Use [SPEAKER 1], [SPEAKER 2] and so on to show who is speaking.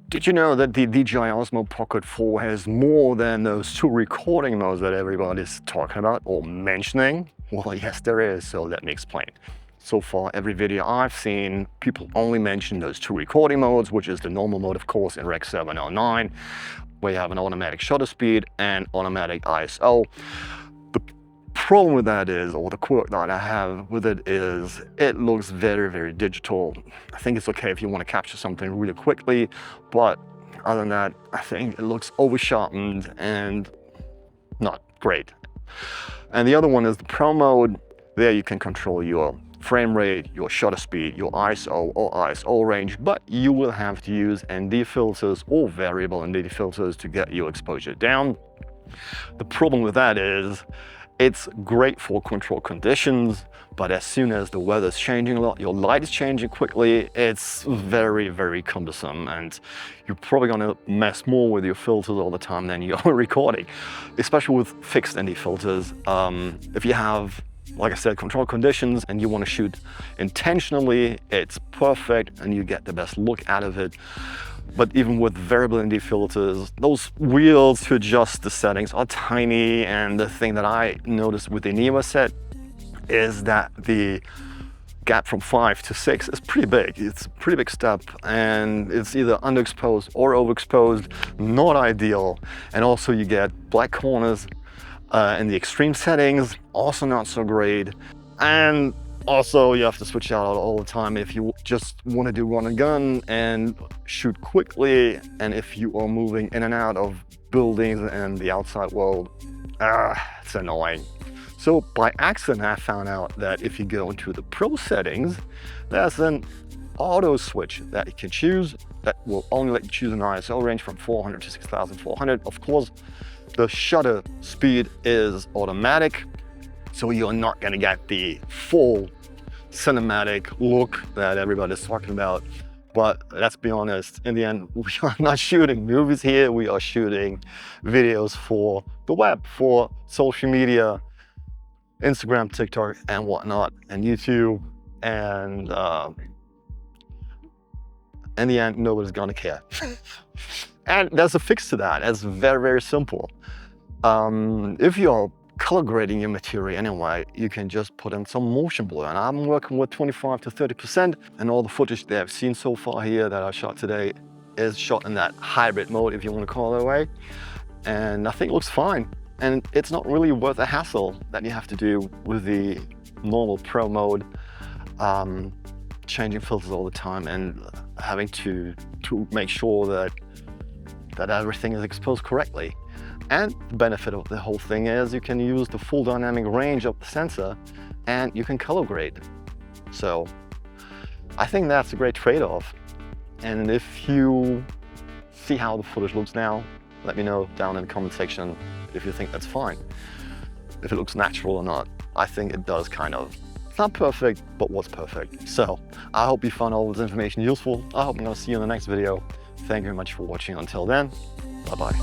[SPEAKER 1] Did you know that the DJI Osmo Pocket 4 has more than those 2 recording modes that everybody's talking about or mentioning? Well, yes, there is, so let me explain. So far, every video I've seen, people only mention those 2 recording modes, which is the normal mode, of course, in Rec 709, where you have an automatic shutter speed and automatic ISO. The problem with that is, or the quirk that I have with it is, it looks very, very digital. I think it's okay if you want to capture something really quickly, but other than that, I think it looks over-sharpened and not great. And the other one is the Pro mode. There you can control your frame rate, your shutter speed, your ISO or ISO range, but you will have to use ND filters or variable ND filters to get your exposure down. The problem with that is it's great for control conditions, but as soon as the weather's changing a lot, your light is changing quickly, it's very, very cumbersome, and you're probably gonna mess more with your filters all the time than you're recording, especially with fixed ND filters. If you have, like I said, control conditions and you want to shoot intentionally, it's perfect and you get the best look out of it. But even with variable ND filters, those wheels to adjust the settings are tiny, and the thing that I noticed with the Neo set is that the gap from 5 to 6 is pretty big. It's a pretty big step, and it's either underexposed or overexposed, not ideal. And also you get black corners in the extreme settings, also not so great. And also you have to switch out all the time if you just want to do run and gun and shoot quickly, and if you are moving in and out of buildings and the outside world, it's annoying. So by accident I found out that if you go into the Pro settings, there's an auto switch that you can choose that will only let you choose an ISO range from 400 to 6400. Of course, the shutter speed is automatic, so you're not going to get the full cinematic look that everybody's talking about. But let's be honest, in the end, we are not shooting movies here. We are shooting videos for the web, for social media, Instagram, TikTok, and whatnot, and YouTube. And in the end, nobody's gonna care. And there's a fix to that. It's very, very simple. If you're color grading your material anyway, you can just put in some motion blur, and I'm working with 25 to 30%, and all the footage that I've seen so far here that I shot today is shot in that hybrid mode, if you want to call it that way, and I think it looks fine. And it's not really worth the hassle that you have to do with the normal Pro mode, changing filters all the time and having to make sure that everything is exposed correctly. And the benefit of the whole thing is you can use the full dynamic range of the sensor and you can color grade. So I think that's a great trade-off. And if you see how the footage looks now, let me know down in the comment section if you think that's fine, if it looks natural or not. I think it does kind of. It's not perfect, but what's perfect? So I hope you found all this information useful. I hope I'm gonna see you in the next video. Thank you very much for watching. Until then, bye-bye.